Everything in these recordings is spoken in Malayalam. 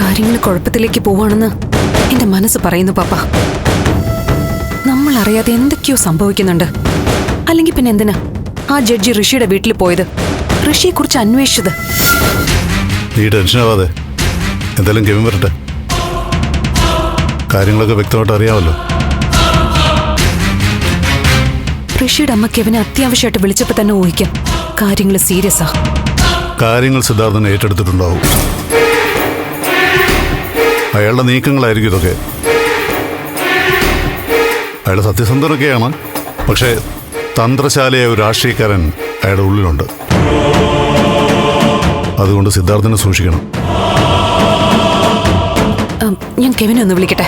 കാര്യങ്ങൾ കുഴപ്പത്തിലേക്ക് പോവാണെന്ന് എന്റെ മനസ്സ് പറയുന്നു പാപ്പ. നമ്മൾ അറിയാതെ എന്തൊക്കെയോ സംഭവിക്കുന്നുണ്ട്. അല്ലെങ്കിൽ പിന്നെ എന്തിനാ ആ ജഡ്ജി ഋഷിയുടെ വീട്ടിൽ പോയത്, ഋഷിയെ കുറിച്ച് അന്വേഷിച്ചത്? നീ ടെൻഷനാവാതെ, എന്തായാലും കെവിൻ വരട്ടെ. കാര്യങ്ങളൊക്കെ വ്യക്തമായിട്ട് അറിയാമല്ലോ. ഋഷിയുടെ അമ്മ കെവിനെ അത്യാവശ്യമായിട്ട് വിളിച്ചപ്പോ തന്നെ ഊഹിക്കാം കാര്യങ്ങൾ സീരിയസാ. കാര്യങ്ങൾ സിദ്ധാർത്ഥൻ ഏറ്റെടുത്തിട്ടുണ്ടാവും. അയാളുടെ നീക്കങ്ങളായിരിക്കും ഇതൊക്കെ. അയാൾ സത്യസന്ധനൊക്കെയാണ്, പക്ഷേ തന്ത്രശാലിയായ ഒരു രാഷ്ട്രീയക്കാരൻ അയാളുടെ ഉള്ളിലുണ്ട്. അതുകൊണ്ട് സിദ്ധാർത്ഥനെ സൂക്ഷിക്കണം. ഞാൻ കെവിനെ ഒന്ന് വിളിക്കട്ടെ.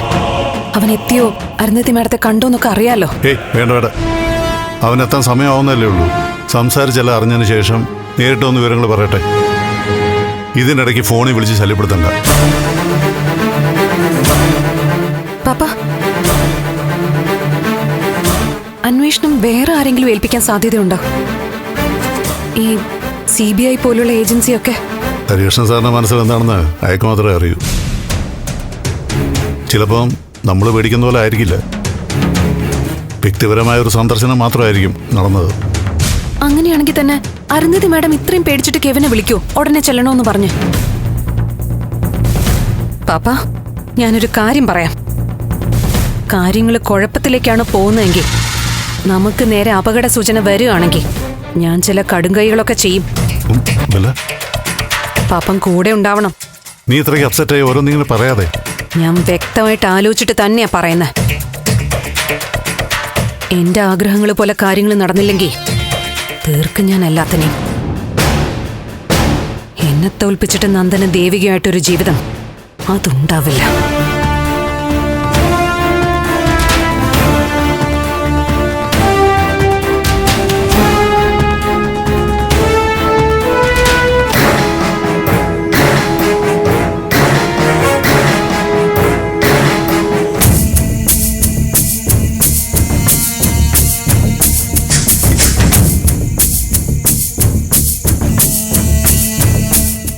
അവൻ എത്തിയോ, അരുന്ധതി മാഡത്തെ കണ്ടോ എന്നൊക്കെ അറിയാലോ. വേണ്ട വേണ്ട, അവനെത്താൻ സമയമാവുന്നല്ലേ ഉള്ളൂ. സംസാരിച്ചെല്ലാം അറിഞ്ഞതിന് ശേഷം നേരിട്ട് വന്ന് വിവരങ്ങൾ പറയട്ടെ. ഇതിനിടയ്ക്ക് ഫോണിൽ വിളിച്ച് ശല്യപ്പെടുത്തണ്ട. പാപ്പ, അന്വേഷണം വേറെ ആരെങ്കിലും ഏൽപ്പിക്കാൻ സാധ്യതയുണ്ടോ? ഈ CBI പോലുള്ള ഏജൻസിയൊക്കെ? ഹരികൃഷ്ണൻ സാറിന്റെ മനസ്സിൽ എന്താണെന്ന് അയക്ക് മാത്രമേ അറിയൂ. ചിലപ്പം നമ്മൾ പേടിക്കുന്ന പോലെ ആയിരിക്കില്ല. വ്യക്തിപരമായ ഒരു സന്ദർശനം മാത്രമായിരിക്കും നടന്നത്. അങ്ങനെയാണെങ്കിൽ തന്നെ അരുന്ധതി മാഡം ഇത്രയും പേടിച്ചിട്ട് കെവിനെ വിളിക്കൂ, ഉടനെ ചെല്ലണോന്ന് പറഞ്ഞ്? പാപ്പ, ഞാനൊരു കാര്യം പറയാം. കാര്യങ്ങൾ കുഴപ്പത്തിലേക്കാണ് പോകുന്നതെങ്കിൽ, നമുക്ക് നേരെ അപകട സൂചന വരികയാണെങ്കിൽ ഞാൻ ചില കടുംകൈകളൊക്കെ ചെയ്യും. പാപ്പം കൂടെ ഉണ്ടാവണം. നീ ഇത്രയ്ക്ക് അപ്സെറ്റായി ഓരോന്നിങ്ങനെ പറയാതെ. ഞാൻ വ്യക്തമായിട്ട് ആലോചിച്ചിട്ട് തന്നെയാ പറയുന്നത്. എന്റെ ആഗ്രഹങ്ങൾ പോലെ കാര്യങ്ങൾ നടന്നില്ലെങ്കിൽ തീർക്കും ഞാൻ എല്ലാത്തിനെയും. എന്നെ തോൽപ്പിച്ചിട്ട് നന്ദന ദേവികയായിട്ടൊരു ജീവിതം അതുണ്ടാവില്ല.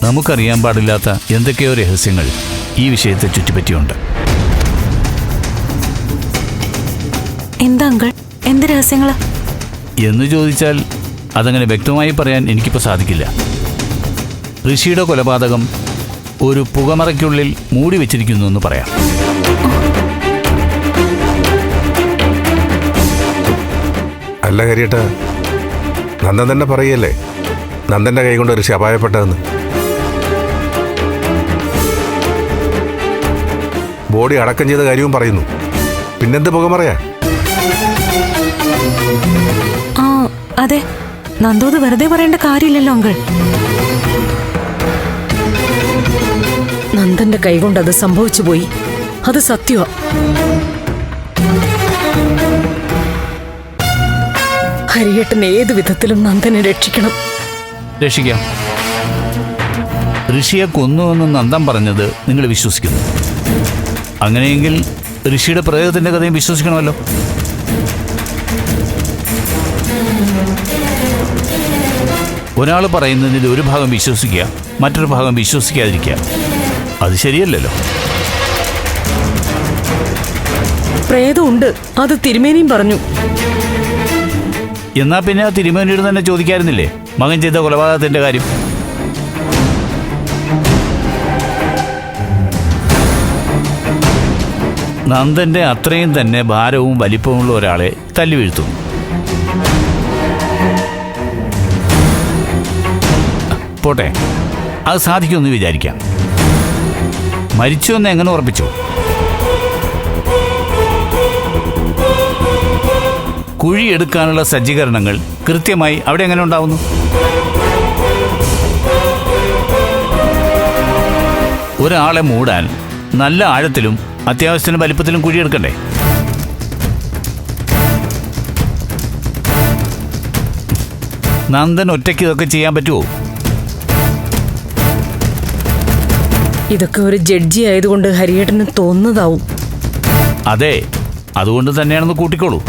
നമുക്കറിയാൻ പാടില്ലാത്ത എന്തൊക്കെയോ രഹസ്യങ്ങൾ ഈ വിഷയത്തെ ചുറ്റിപ്പറ്റിയുണ്ട്. എന്താ അങ്കിൾ, എന്ത് രഹസ്യങ്ങള് എന്ന് ചോദിച്ചാൽ അതങ്ങനെ വ്യക്തമായി പറയാൻ എനിക്കിപ്പോൾ സാധിക്കില്ല. ഋഷിയുടെ കൊലപാതകം ഒരു പുകമറയ്ക്കുള്ളിൽ മൂടി വെച്ചിരിക്കുന്നു എന്ന് പറയാം. അല്ല കരിയേട്ട, നന്ദൻ തന്നെ പറയല്ലേ നന്ദന്റെ കൈ കൊണ്ട് ഋഷി അപായപ്പെട്ടതെന്ന്. ബോഡി അടക്കം ചെയ്ത കാര്യവും പറയുന്നു. പിന്നെന്ത് പുകമറയാ? ആ അതെ, നന്ദോത് വെറുതെ പറയേണ്ട കാര്യമില്ലല്ലോ അങ്കിൾ. നന്ദന്റെ കൈകൊണ്ട് അത് സംഭവിച്ചു പോയി, അത് സത്യമാ. ഹരിയേട്ടൻ ഏത് വിധത്തിലും നന്ദനെ രക്ഷിക്കണം. രക്ഷിക്കാം. ഋഷിയെ കൊന്നുവെന്ന് നന്ദൻ പറഞ്ഞത് നിങ്ങൾ വിശ്വസിക്കുന്നു. അങ്ങനെയെങ്കിൽ ഋഷിയുടെ പ്രേതത്തിന്റെ കഥയും വിശ്വസിക്കണമല്ലോ. ഒരാൾ പറയുന്നതിൽ ഒരു ഭാഗം വിശ്വസിക്കുക, മറ്റൊരു ഭാഗം വിശ്വസിക്കാതിരിക്കുക, അത് ശരിയല്ലല്ലോ. പ്രേതമുണ്ട്, അത് തിരുമേനിയും പറഞ്ഞു. എന്നാ പിന്നെ തിരുമേനിയോട് തന്നെ ചോദിക്കായിരുന്നില്ലേ മകൻ ചെയ്ത കൊലപാതകത്തിന്റെ കാര്യം? നന്ദന്റെ അത്രയും തന്നെ ഭാരവും വലിപ്പമുള്ള ഒരാളെ തല്ലി വീഴ്ത്തുന്നു. പോട്ടെ, അത് സാധിക്കുമെന്ന് വിചാരിക്കാം. മരിച്ചു എന്ന് എങ്ങനെ ഉറപ്പിച്ചു? കുഴിയെടുക്കാനുള്ള സജ്ജീകരണങ്ങൾ കൃത്യമായി അവിടെ എങ്ങനെ ഉണ്ടാവുന്നു? ഒരാളെ മൂടാൻ നല്ല ആഴത്തിലും അത്യാവശ്യത്തിന് വലിപ്പത്തിലും കുഴിയെടുക്കണ്ടേ? നന്ദൻ ഒറ്റയ്ക്ക് ഇതൊക്കെ ചെയ്യാൻ പറ്റുമോ? ഇതൊക്കെ ഒരു ജഡ്ജി ആയതുകൊണ്ട് ഹരിയേട്ടന് തോന്നുന്നതാവും. അതെ, അതുകൊണ്ട് തന്നെയാണെന്ന് കൂട്ടിക്കോളൂ.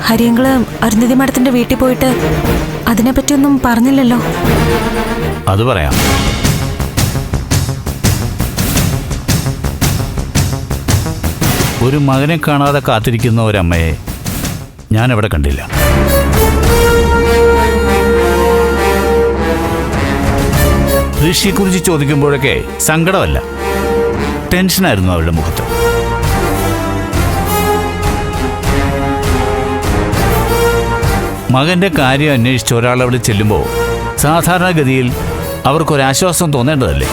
ഹരിയങ്കള് അരുന്ധതി മാഡത്തിന്റെ വീട്ടിൽ പോയിട്ട് അതിനെപ്പറ്റിയൊന്നും പറഞ്ഞില്ലല്ലോ. അത് പറയാം. ഒരു മകനെ കാണാതെ കാത്തിരിക്കുന്ന ഒരമ്മയെ ഞാനവിടെ കണ്ടില്ല. ഋഷിയെക്കുറിച്ച് ചോദിക്കുമ്പോഴൊക്കെ സങ്കടമല്ല, ടെൻഷനായിരുന്നു അവരുടെ മുഖത്ത്. മകന്റെ കാര്യം അന്വേഷിച്ച് ഒരാൾ അവിടെ ചെല്ലുമ്പോൾ സാധാരണഗതിയിൽ അവർക്കൊരാശ്വാസം തോന്നേണ്ടതല്ലേ?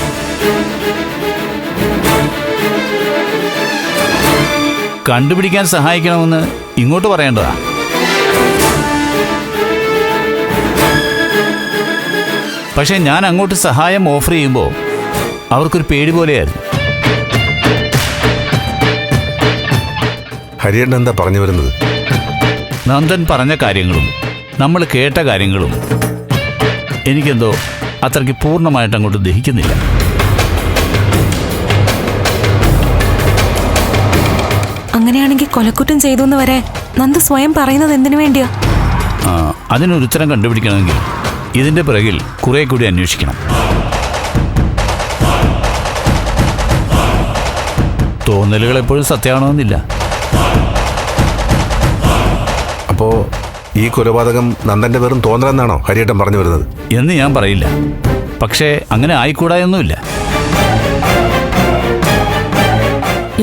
കണ്ടുപിടിക്കാൻ സഹായിക്കണമെന്ന് ഇങ്ങോട്ട് പറയേണ്ടതാ. പക്ഷെ ഞാൻ അങ്ങോട്ട് സഹായം ഓഫർ ചെയ്യുമ്പോൾ അവർക്കൊരു പേടി പോലെയായിരുന്നു. ഹരിയേട്ടൻ എന്താ പറഞ്ഞു വരുന്നത്? നന്ദൻ പറഞ്ഞ കാര്യങ്ങളും നമ്മൾ കേട്ട കാര്യങ്ങളും എനിക്കെന്തോ അത്രയ്ക്ക് പൂർണ്ണമായിട്ട് അങ്ങോട്ട് ദഹിക്കുന്നില്ല. അങ്ങനെയാണെങ്കിൽ കൊലക്കുറ്റം ചെയ്തു എന്ന് വരെ നന്ദ സ്വയം പറയുന്നത് എന്തിനു വേണ്ടിയാ? അതിനൊരുത്തരം കണ്ടുപിടിക്കണമെങ്കിൽ ഇതിൻ്റെ പിറകിൽ കുറെ കൂടി അന്വേഷിക്കണം. തോന്നലുകൾ എപ്പോഴും സത്യമാണോന്നില്ല. അപ്പോ ഈ കൊലപാതകം നന്ദന്റെ വെറും തോന്നലെന്നാണോ ഹരിയേട്ടൻ പറഞ്ഞു വരുന്നത്? എന്ന് ഞാൻ പറയില്ല, പക്ഷേ അങ്ങനെ ആയിക്കൂടായൊന്നുമില്ല.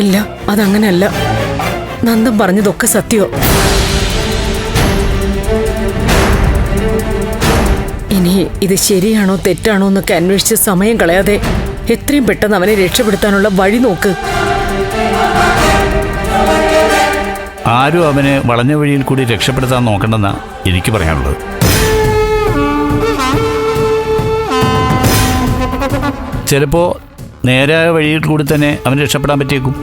ഇല്ല, അതങ്ങനല്ല. നന്ദൻ പറഞ്ഞതൊക്കെ സത്യമോ? ഇനി ഇത് ശരിയാണോ തെറ്റാണോ എന്നൊക്കെ അന്വേഷിച്ച് സമയം കളയാതെ എത്രയും പെട്ടെന്ന് അവനെ രക്ഷപ്പെടുത്താനുള്ള വഴി നോക്ക്. ആരും അവനെ വളഞ്ഞ വഴിയിൽ കൂടി രക്ഷപ്പെടുത്താൻ നോക്കണ്ടെന്നാ എനിക്ക് പറയാനുള്ളത്. ചിലപ്പോ നേരായ വഴിയിൽ കൂടി തന്നെ അവന് രക്ഷപ്പെടാൻ പറ്റിയേക്കും.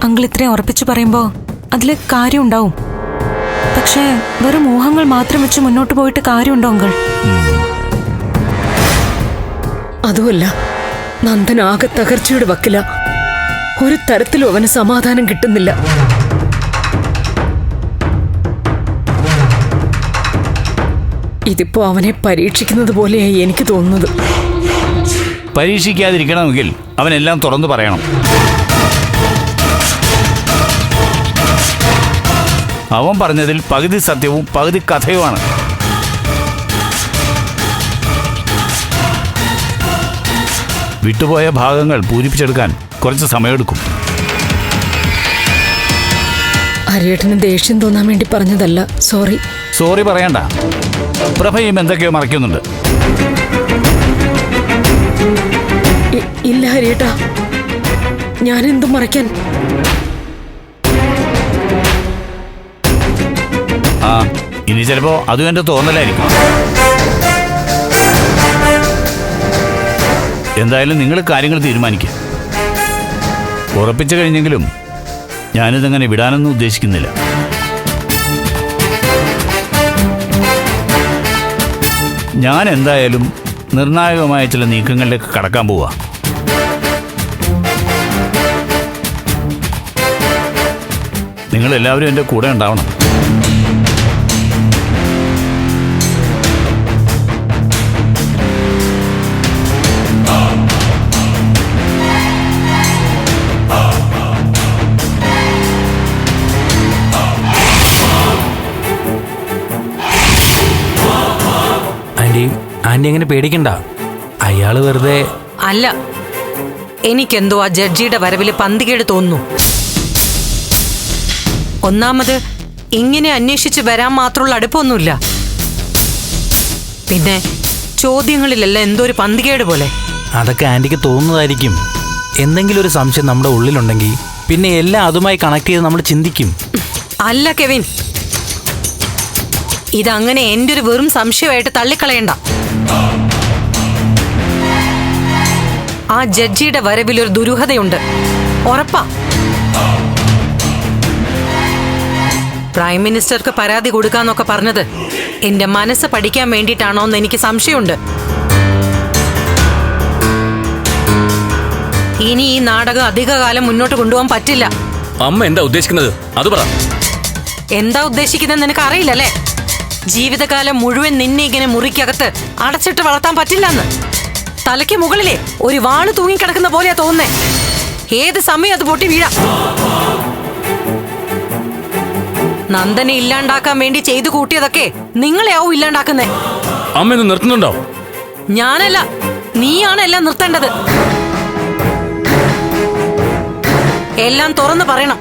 അങ്കിൾ ഇത്രയും ഉറപ്പിച്ചു പറയുമ്പോ അതില് കാര്യം ഉണ്ടാവും. പക്ഷേ വെറും ഊഹങ്ങൾ മാത്രം വെച്ച് മുന്നോട്ട് പോയിട്ട് കാര്യമുണ്ടോ അങ്കിൾ? അതുമല്ല, നന്ദൻ ആകെ തകർച്ചയുടെ വക്കില. ഒരു തരത്തിലും അവന് സമാധാനം കിട്ടുന്നില്ല. ഇതിപ്പോ അവനെ പരീക്ഷിക്കുന്നത് പോലെയായി എനിക്ക് തോന്നുന്നത്. പരീക്ഷിക്കാതിരിക്കണമെങ്കിൽ അവനെല്ലാം തുറന്നു പറയണം. അവൻ പറഞ്ഞതിൽ പകുതി സത്യവും പകുതി കഥയുമാണ്. വിട്ടുപോയ ഭാഗങ്ങൾ പൂരിപ്പിച്ചെടുക്കാൻ കുറച്ച് സമയമെടുക്കും. ഹരിയേട്ടന് ദേഷ്യം തോന്നാൻ വേണ്ടി പറഞ്ഞതല്ല. സോറി. സോറി പറയണ്ട. പ്രഭയും എന്തൊക്കെയോ മറയ്ക്കുന്നുണ്ട്. ഇല്ല ഹരിയേട്ടാ, ഞാനെന്തും മറയ്ക്കാൻ. ഇനി ചിലപ്പോ അതും എന്റെ തോന്നലായിരിക്കും. എന്തായാലും നിങ്ങൾ കാര്യങ്ങൾ തീരുമാനിക്കുക. ഉറപ്പിച്ചു കഴിഞ്ഞെങ്കിലും ഞാനിതങ്ങനെ വിടാനൊന്നും ഉദ്ദേശിക്കുന്നില്ല. ഞാൻ എന്തായാലും നിർണായകമായ ചില നീക്കങ്ങളിലേക്ക് കടക്കാൻ പോവാ. നിങ്ങളെല്ലാവരും എൻ്റെ കൂടെ ഉണ്ടാവണം. ആന്റി അങ്ങനെ പേടിക്കണ്ട. അയാള് വെറുതെ അല്ല. എനിക്കെന്തോ ആ ജഡ്ജിയുടെ വരവില് പന്തികേട് തോന്നുന്നു. ഒന്നാമത് ഇങ്ങനെ അന്വേഷിച്ച് വരാൻ മാത്രമുള്ള അടുപ്പമൊന്നുമില്ല. പിന്നെ ചോദ്യങ്ങളിലെല്ലാം എന്തോ ഒരു പന്തികേട് പോലെ. അതൊക്കെ ആന്റിക്ക് തോന്നുന്നതായിരിക്കും. എന്തെങ്കിലും ഒരു സംശയം നമ്മുടെ ഉള്ളിലുണ്ടെങ്കിൽ പിന്നെ എല്ലാം അതുമായി കണക്ട് ചെയ്ത് നമ്മൾ ചിന്തിക്കും. അല്ല കെവിൻ, ഇതങ്ങനെ എൻ്റെ ഒരു വെറും സംശയമായിട്ട് തള്ളിക്കളയണ്ട. ആ ജഡ്ജിയുടെ വരവിലൊരു ദുരൂഹതയുണ്ട്, ഉറപ്പാ. പ്രൈം മിനിസ്റ്റർക്ക് പരാതി കൊടുക്കാന്നൊക്കെ പറഞ്ഞത് എന്റെ മനസ്സ് പഠിക്കാൻ വേണ്ടിയിട്ടാണോ എന്ന് എനിക്ക് സംശയമുണ്ട്. ഇനി ഈ നാടകം അധികകാലം മുന്നോട്ട് കൊണ്ടുപോകാൻ പറ്റില്ല. അമ്മ എന്താ ഉദ്ദേശിക്കുന്നത് അത് പറ. എന്താ ഉദ്ദേശിക്കുന്നത് നിനക്ക് അറിയില്ലല്ലേ? ജീവിതകാലം മുഴുവൻ നിന്നെ ഇങ്ങനെ മുറിക്കകത്ത് അടച്ചിട്ട് വളർത്താൻ പറ്റില്ലെന്ന്. തലയ്ക്ക് മുകളിലെ ഒരു വാള് തൂങ്ങിക്കിടക്കുന്ന പോലെയാ തോന്നുന്നേ. ഏത് സമയം അത് പൊട്ടി വീഴാം. നന്ദനെ ഇല്ലാണ്ടാക്കാൻ വേണ്ടി ചെയ്തു കൂട്ടിയതൊക്കെ നിങ്ങളെയാവും ഇല്ലാണ്ടാക്കുന്നേ. അമ്മ ഒന്ന് നിർത്തുന്നുണ്ടോ? ഞാനല്ല, നീയാണ് എല്ലാം നിർത്തേണ്ടത്. എല്ലാം തുറന്നു പറയണം.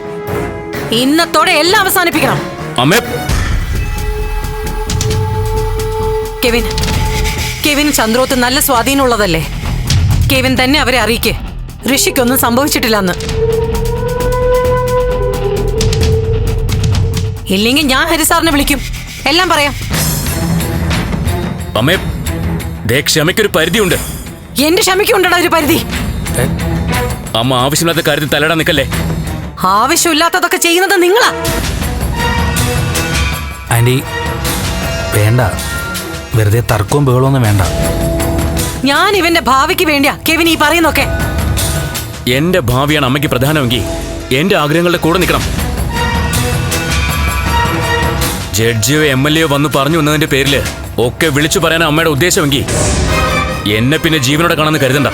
ഇന്നത്തോടെ എല്ലാം അവസാനിപ്പിക്കണം. അമ്മേ, കെവിൻ ചന്ദ്രോത്ത് നല്ല സ്വാധീനമുള്ളതല്ലേ? കെവിൻ തന്നെ അവരെ അറിയിക്കേ ഋഷിക്കൊന്നും സംഭവിച്ചിട്ടില്ലെന്ന്. ഇല്ലെങ്കിൽ ഞാൻ ഹരിസാറിനെ വിളിക്കും, എല്ലാം പറയാം. അമ്മേ, ദേ ക്ഷമയ്ക്കൊരു പരിധിയുണ്ട്. എന്റെ ക്ഷമയ്ക്കുണ്ടടാ ഒരു പരിധി. അമ്മ ആവശ്യമില്ലാത്ത കാര്യത്തിൽ തലയിടാൻ നിൽക്കല്ലേ. ആവശ്യമില്ലാത്തതൊക്കെ ചെയ്യുന്നത് നിങ്ങളാ. ആൻറ്റി വേണ്ട, വെറുതെ തർക്കവും ബഹളമൊന്നും വേണ്ട. ഞാൻ ഇവന്റെ ഭാവിക്ക് വേണ്ടിയാ കെവിൻ ഈ പറയുന്നൊക്കെ. എന്റെ ഭാവിയാണ് അമ്മയ്ക്ക് പ്രധാനമെങ്കിൽ എന്റെ ആഗ്രഹങ്ങളുടെ കൂടെ നിൽക്കണം. ജഡ്ജിയോ MLA വന്ന് പറഞ്ഞു വന്നതിന്റെ പേരില് ഒക്കെ വിളിച്ചു പറയാൻ അമ്മയുടെ ഉദ്ദേശമെങ്കിൽ എന്നെ പിന്നെ ജീവനോടെ കാണാന്ന് കരുതണ്ട.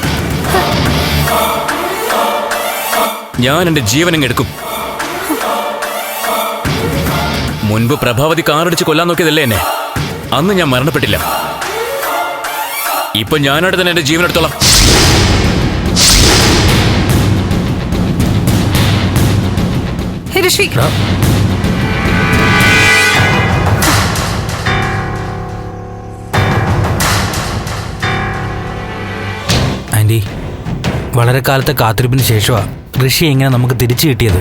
ഞാൻ എന്റെ ജീവനങ്ങ് എടുക്കും. മുൻപ് പ്രഭാവതി കാറടിച്ച് കൊല്ലാൻ നോക്കിയതല്ലേ എന്നെ? അന്ന് ഞാൻ മരണപ്പെട്ടില്ല. ഇപ്പൊ ഞാനോട് തന്നെ എന്റെ ജീവനെടുത്തോളാം. ഋഷി, ആൻറ്റി വളരെ കാലത്തെ കാത്തിരിപ്പിന് ശേഷമാണ് ഋഷി എങ്ങനെ നമുക്ക് തിരിച്ചു കിട്ടിയത്.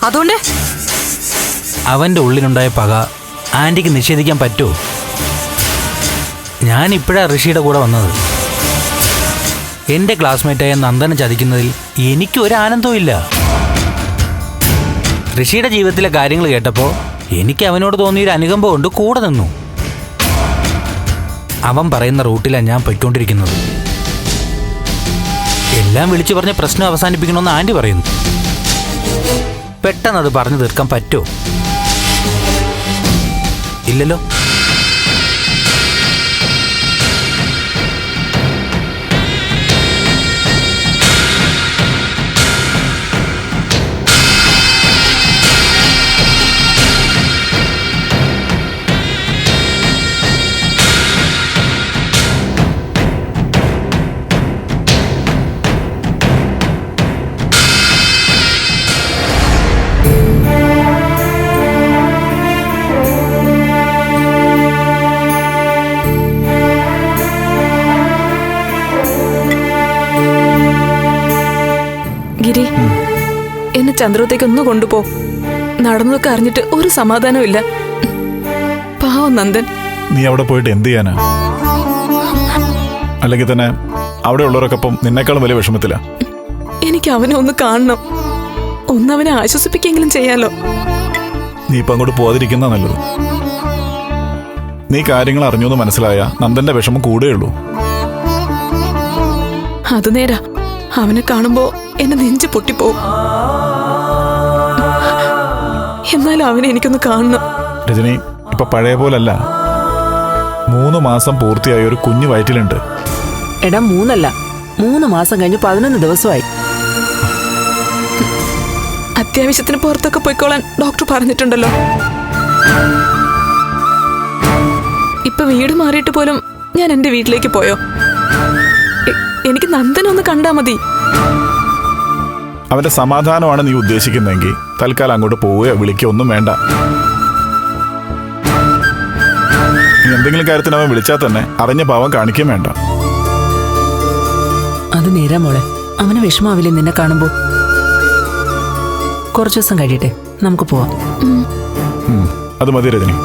അതുകൊണ്ട് അവൻ്റെ ഉള്ളിലുണ്ടായ പക ആൻറ്റിക്ക് നിഷേധിക്കാൻ പറ്റുമോ? ഞാൻ ഇപ്പോഴാണ് ഋഷിയുടെ കൂടെ വന്നത്. എൻ്റെ ക്ലാസ്മേറ്റായ നന്ദനെ ചതിക്കുന്നതിൽ എനിക്ക് ഒരു ആനന്ദവും ഇല്ല. ഋഷിയുടെ ജീവിതത്തിലെ കാര്യങ്ങൾ കേട്ടപ്പോൾ എനിക്ക് അവനോട് തോന്നിയൊരു അനുകമ്പ കൊണ്ട് കൂടെ നിന്നു. അവൻ പറയുന്ന റൂട്ടിലാണ് ഞാൻ പൊയ്ക്കൊണ്ടിരിക്കുന്നത്. എല്ലാം വിളിച്ചു പറഞ്ഞ് പ്രശ്നം അവസാനിപ്പിക്കണമെന്ന് ആൻറ്റി പറയുന്നു. പെട്ടെന്ന് അത് പറഞ്ഞു തീർക്കാൻ പറ്റുമോ? ഇല്ലല്ലോ. ഗിരി, എന്നെ ചന്ദ്രത്തേക്ക് ഒന്ന് കൊണ്ടുപോ. നടന്നതൊക്കെ അറിഞ്ഞിട്ട് ഒരു സമാധാനവും ഇല്ല. പാവം നന്ദൻ. നീ അവിടെ പോയിട്ട് എന്ത് ചെയ്യാനാ? അല്ലെങ്കിൽ തന്നെ അവിടെ ഉള്ളവരൊക്കെ നിന്നേക്കാളും വലിയ വിഷമത്തില. എനിക്ക് അവനെ ഒന്ന് കാണണം. ഒന്നവനെ ആശ്വസിപ്പിക്കെങ്കിലും ചെയ്യാലോ. നീ ഇപ്പം അങ്ങോട്ട് പോകാതിരിക്കുന്ന നല്ലത്. നീ കാര്യങ്ങൾ അറിഞ്ഞു മനസ്സിലായ നന്ദന്റെ വിഷമം കൂടുകയുള്ളൂ. അത് നേരാ. അവനെ കാണുമ്പോ എന്നെ നെഞ്ച് പൊട്ടിപ്പോവും. എന്നാലും അവനെ എനിക്കൊന്ന് കാണണം. രജനി, ഇപ്പൊ പഴയ പോലല്ല. 3 മാസം പൂർത്തിയായ ഒരു കുഞ്ഞു വയറ്റിലുണ്ട്. എടാ 3 അല്ല, 3 മാസം കഴിഞ്ഞ് 11 ദിവസമായി. അത്യാവശ്യത്തിന് പുറത്തൊക്കെ പോയിക്കോളാൻ ഡോക്ടർ പറഞ്ഞിട്ടുണ്ടല്ലോ. ഇപ്പൊ വീട് മാറിയിട്ട് പോലും ഞാൻ എന്റെ വീട്ടിലേക്ക് പോയോ? എനിക്ക് നന്ദനൊന്ന് കണ്ടാ മതി. അവന്റെ സമാധാനമാണ് നീ ഉദ്ദേശിക്കുന്നതെങ്കിൽ തൽക്കാലം അങ്ങോട്ട് പോവുകയോ വിളിക്കുകയോ ഒന്നും വേണ്ട. നീ എന്തെങ്കിലും കാര്യത്തിന് അവൻ വിളിച്ചാൽ തന്നെ അറിഞ്ഞ ഭാവം കാണിക്കുകയും വേണ്ട. അത് നേരാ മോളെ. അവന് വിഷമാവില്ലേ നിന്നെ കാണുമ്പോ? കുറച്ചു ദിവസം കഴിയട്ടെ, നമുക്ക് പോവാം. അത് മതി രജനി.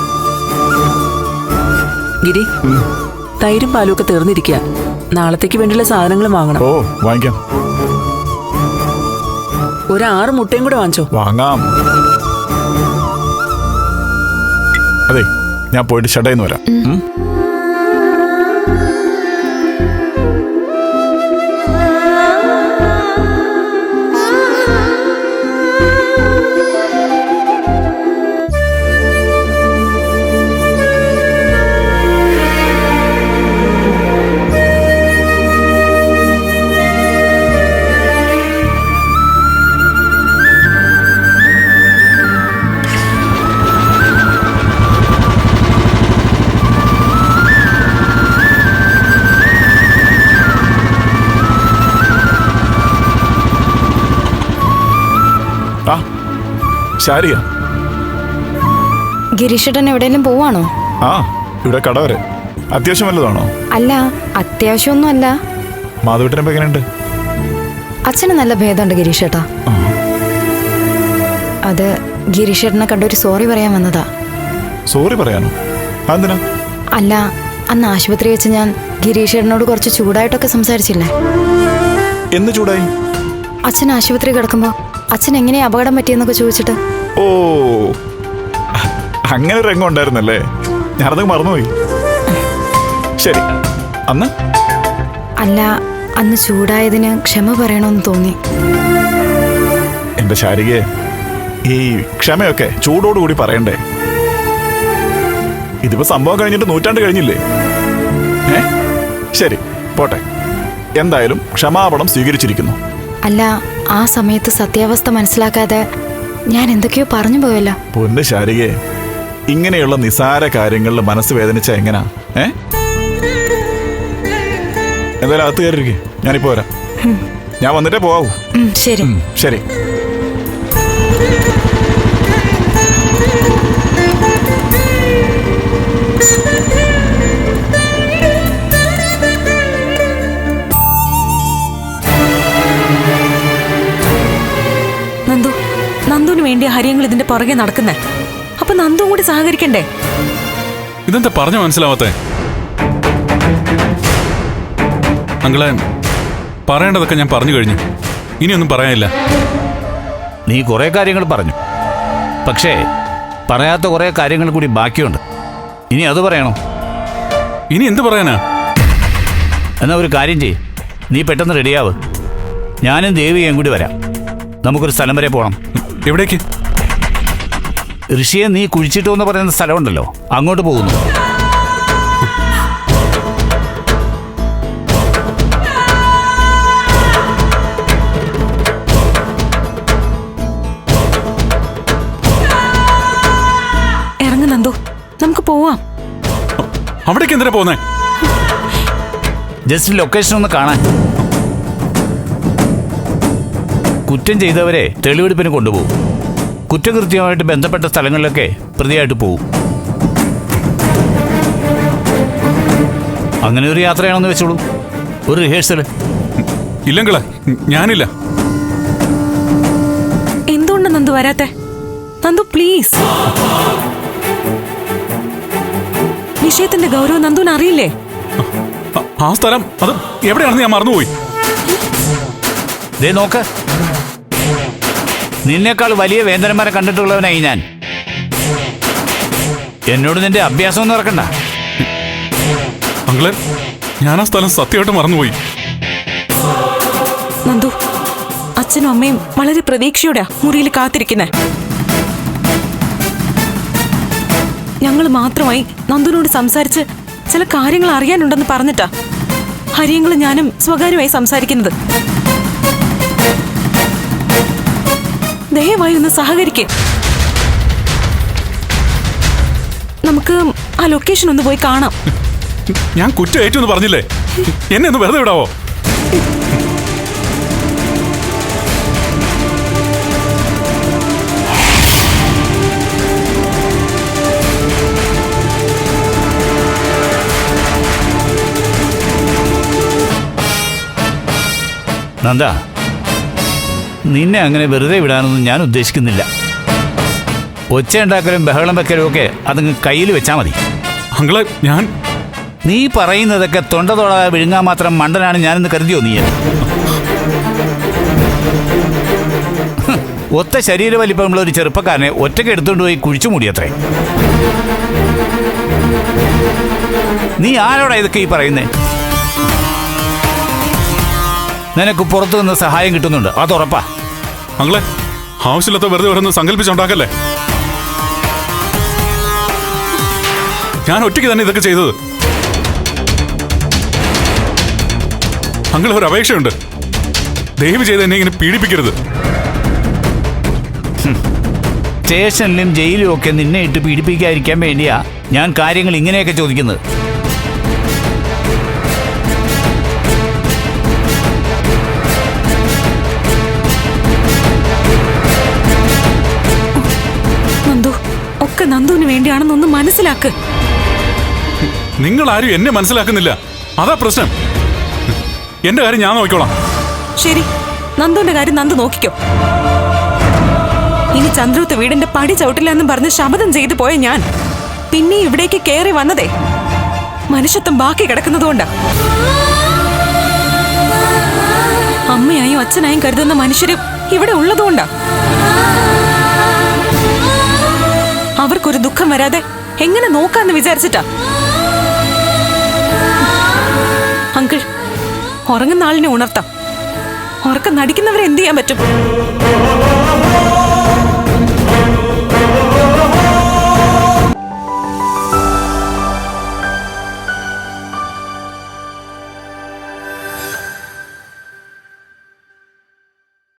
ഗിരി, തൈരും പാലും ഒക്കെ തീർന്നിരിക്കുക. നാളത്തേക്ക് വേണ്ടിയുള്ള സാധനങ്ങൾ വാങ്ങണം. ഓ, വാങ്ങിക്കാം. ഒരു 6 മുട്ടയും കൂടെ വാങ്ങിച്ചോ. വാങ്ങാം. അതെ, ഞാൻ പോയിട്ട് ഷടയിന്ന് വരാം. ശാരിക. ഗിരീഷേട്ടൻ എവിടെയെങ്കിലും പോവാണോ? ആ, ഇവിടെ കട വരെ. അത്യാവശ്യം വല്ലതാണോ? അല്ല, അത്യാവശ്യമൊന്നും അല്ല. മാധുവേട്ടനിപ്പോ എങ്ങനെയുണ്ട്? അച്ഛന് നല്ല ഭേദമുണ്ട് ഗിരീഷേട്ടാ. അത് ഗിരീഷേട്ടനെ കണ്ടൊരു സോറി പറയാൻ വന്നതാ. സോറി പറയാനോ? എന്തിനാ? അല്ല, അന്ന് ആശുപത്രി വെച്ച് ഞാൻ ഗിരീഷേട്ടനോട് കുറച്ച് ചൂടായിട്ടൊക്കെ സംസാരിച്ചില്ലേ? എന്ന് ചൂടായി? അച്ഛൻ ആശുപത്രി കിടക്കുമ്പോ അച്ഛൻ എങ്ങനെയാ അപകടം പറ്റിയെന്നൊക്കെ ചോദിച്ചിട്ട്. ഓ, അങ്ങനെ ഒരു രംഗം ഉണ്ടായിരുന്നല്ലേ? ഞാനതൊക്കെ മറന്നുപോയി. ശരി, അന്ന്? അല്ല, അന്ന് ചൂടായതിന് ക്ഷമ പറയണമെന്ന് തോന്നി. എന്റെ ശാരികയെ, ഈ ക്ഷമയൊക്കെ ചൂടോടുകൂടി പറയണ്ടേ? ഇതിപ്പോ സംഭവം കഴിഞ്ഞിട്ട് നൂറ്റാണ്ട് കഴിഞ്ഞില്ലേ? ശരി, പോട്ടെ. എന്തായാലും ക്ഷമാപണം സ്വീകരിച്ചിരിക്കുന്നു. അല്ല, ആ സമയത്ത് സത്യാവസ്ഥ മനസ്സിലാക്കാതെ ഞാൻ എന്തൊക്കെയോ പറഞ്ഞു പോയല്ലോ. പൊന്ന് ശാരികയെ, ഇങ്ങനെയുള്ള നിസാര കാര്യങ്ങളിൽ മനസ്സ് വേദനിച്ച എങ്ങനാ? എന്തായാലും അകത്ത് കയറിയിരിക്കേ, ഞാനിപ്പോ വരാം. ഞാൻ വന്നിട്ടേ പോവാവൂ. ശരി ശരി. നന്ദുവിന് വേണ്ടി ഹരിയങ്ങൾ ഇതിന്റെ പുറകെ നടക്കുന്നേ. അപ്പൊ നന്ദുവും കൂടി സഹകരിക്കണ്ടേ? ഇതെന്താ പറഞ്ഞു മനസ്സിലാവാത്തെ? അങ്ങളെ, പറയേണ്ടതൊക്കെ ഞാൻ പറഞ്ഞു കഴിഞ്ഞു. ഇനിയൊന്നും പറയാനില്ല. നീ കുറെ കാര്യങ്ങൾ പറഞ്ഞു, പക്ഷേ പറയാത്ത കുറെ കാര്യങ്ങൾ കൂടി ബാക്കിയുണ്ട്. ഇനി അത് പറയണോ? ഇനി എന്ത് പറയാനാ? എന്നാ ഒരു കാര്യം ചെയ്യ്, നീ പെട്ടെന്ന് റെഡിയാവ്. ഞാനും ദേവികയും കൂടി വരാം. നമുക്കൊരു സ്ഥലം വരെ പോകണം. എവിടേക്ക്? ഋഷിയെ നീ കുഴിച്ചിട്ടു എന്ന് പറയുന്ന സ്ഥലമുണ്ടല്ലോ, അങ്ങോട്ട് പോകുന്നു. ഇറങ്ങ് നന്ദു, നമുക്ക് പോവാം. അവിടേക്ക് എന്തിനാ പോന്നേ? ജസ്റ്റ് ലൊക്കേഷൻ ഒന്ന് കാണാൻ. കുറ്റം ചെയ്തവരെ തെളിവെടുപ്പിന് കൊണ്ടുപോകും. കുറ്റകൃത്യവുമായിട്ട് ബന്ധപ്പെട്ട സ്ഥലങ്ങളിലൊക്കെ പ്രതിയായിട്ട് പോകും. അങ്ങനെ ഒരു യാത്രയാണെന്ന് വെച്ചോളൂ, ഒരു റിഹേഴ്സല്. ഇല്ലെങ്കിലേ ഞാനില്ല. എന്തുകൊണ്ട് നന്ദു വരാത്തെ? നന്ദു പ്ലീസ്. വിഷയത്തിന്റെ ഗൗരവം നന്ദുവിന് അറിയില്ലേ? ആ സ്ഥലം അത് എവിടെയാണെന്ന് ഞാൻ മറന്നുപോയി. ദേ നോക്ക്, നിന്നേക്കാൾ വലിയ വേദനമാരെ കണ്ടിട്ടുള്ളവനായി ഞാൻ. എന്നോട് നിന്റെ അഭ്യാസം ഒന്നും ഇറക്കണ്ട. അങ്ങളെ, ഞാൻ ആ സ്ഥലം സത്യമായിട്ട് മറന്നുപോയി. നന്ദു, അച്ഛനും അമ്മയും വളരെ പ്രതീക്ഷയോടെ മുറിയിൽ കാത്തിരിക്കുന്നേ. ഞങ്ങൾ മാത്രമായി നന്ദുവിനോട് സംസാരിച്ച് ചില കാര്യങ്ങൾ അറിയാനുണ്ടെന്ന് പറഞ്ഞിട്ടാ ഹരിയങ്ങളും ഞാനും സ്വകാര്യമായി സംസാരിക്കുന്നത്. ദയവായി ഒന്ന് സഹകരിക്കേ. നമുക്ക് ആ ലൊക്കേഷൻ ഒന്ന് പോയി കാണാം. ഞാൻ കുറ്റം ഏറ്റെന്ന് പറഞ്ഞില്ലേ? എന്നെ ഒന്ന് വെറുതെ വിടാവോ? നന്ദ, നിന്നെ അങ്ങനെ വെറുതെ വിടാനൊന്നും ഞാൻ ഉദ്ദേശിക്കുന്നില്ല. ഒച്ചയുണ്ടാക്കലും ബഹളം വെക്കലും ഒക്കെ അതങ്ങ് കയ്യിൽ വെച്ചാൽ മതി. അങ്ങളെ, ഞാൻ നീ പറയുന്നതൊക്കെ തൊണ്ട തൊടാതെ വിഴുങ്ങാൻ മാത്രം മണ്ടനാണ് ഞാനെന്ന് കരുതിയോ നീ? ഒത്ത ശരീര വലിപ്പമുള്ള ഒരു ചെറുപ്പക്കാരനെ ഒറ്റയ്ക്ക് എടുത്തുകൊണ്ട് പോയി കുഴിച്ചു മൂടിയത്രേ. നീ ആരോടാ ഇതൊക്കെ ഈ പറയുന്നേ? നിനക്ക് പുറത്തു നിന്ന് സഹായം കിട്ടുന്നുണ്ട്, അതുറപ്പാ. അങ്ങളെ, ആവശ്യമില്ലാത്ത വെറുതെ ഓരോന്ന് സങ്കല്പിച്ചുണ്ടാക്കല്ലേ. ഞാൻ ഒറ്റയ്ക്ക് തന്നെ ഇതൊക്കെ ചെയ്തത്. അങ്ങളെ, ഒരു അപേക്ഷയുണ്ട്. ദയവ് ചെയ്ത് എന്നെ ഇങ്ങനെ പീഡിപ്പിക്കരുത്. സ്റ്റേഷനിലും ജയിലിലും ഒക്കെ നിന്നെ ഇട്ട് പീഡിപ്പിക്കാതിരിക്കാൻ വേണ്ടിയാ ഞാൻ കാര്യങ്ങൾ ഇങ്ങനെയൊക്കെ ചോദിക്കുന്നത്. വേണ്ടിയാണെന്നൊന്ന് മനസ്സിലാക്ക്. നിങ്ങൾ ആരും എന്നെ മനസ്സിലാക്കുന്നില്ല, അതാ പ്രശ്നം. എന്റെ കാര്യം ഞാൻ നോക്കിക്കോളാം. ശരി, നന്ദുവിന്റെ കാര്യം നന്ദു നോക്കിക്കോ. ഇനി ചന്ദ്രൂത്ത് വീടിന്റെ പടി ചവിട്ടില്ല എന്നും പറഞ്ഞ് ശപഥം ചെയ്തു പോയ ഞാൻ പിന്നെ ഇവിടേക്ക് കയറി വന്നതേ മനുഷ്യത്വം ബാക്കി കിടക്കുന്നതുകൊണ്ടാ. അമ്മയായും അച്ഛനായും കരുതുന്ന മനുഷ്യരും ഇവിടെ ഉള്ളതുകൊണ്ടാ. അവർക്കൊരു ദുഃഖം വരാതെ എങ്ങനെ നോക്കാന്ന് വിചാരിച്ചിട്ടാ. അങ്കിൾ, ഉറങ്ങുന്ന ആളിനെ ഉണർത്താം. ഉറക്കം നടിക്കുന്നവരെ എന്ത് ചെയ്യാൻ പറ്റും?